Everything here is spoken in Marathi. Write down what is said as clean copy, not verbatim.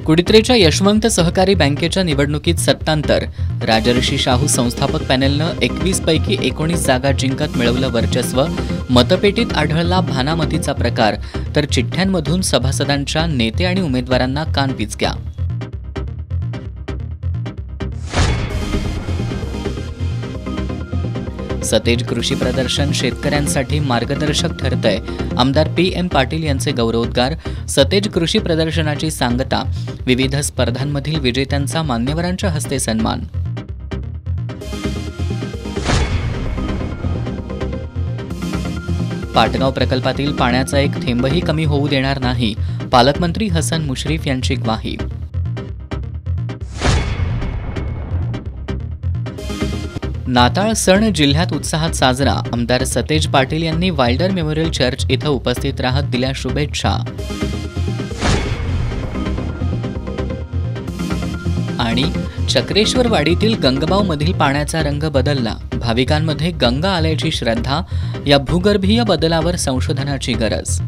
कुडित्रेच्या यशवंत सहकारी बँकेच्या निवडणुकीत सत्तांतर, राजर्षी शाहू संस्थापक पॅनेलनं 21 पैकी 19 जागा जिंकत मिळवलं वर्चस्व, मतपेटीत आढळला भानामतीचा प्रकार, तर चिठ्ठ्यांमधून सभासदांच्या नेते आणि उमेदवारांना कानपिचक्या. सतेज कृषी प्रदर्शन शेतकऱ्यांसाठी मार्गदर्शक ठरतंय. आमदार PM पाटील यांचे गौरवोद्गार. सतेज कृषी प्रदर्शनाची सांगता, विविध स्पर्धांमधील विजेत्यांचा मान्यवरांच्या हस्ते सन्मान. पाटगाव प्रकल्पातील पाण्याचा एक थेंबही कमी होऊ देणार नाही, पालकमंत्री हसन मुश्रीफ यांची ग्वाही. नाताळ सण जिल्ह्यात उत्साहात साजरा. आमदार सतेज पाटील यांनी वायल्डर मेमोरियल चर्च इथं उपस्थित राहत दिल्या शुभेच्छा. आणि चक्रेश्वरवाडीतील गंगबावमधील पाण्याचा रंग बदलला. भाविकांमध्ये गंगा आल्याची श्रद्धा. या भूगर्भीय बदलावर संशोधनाची गरज.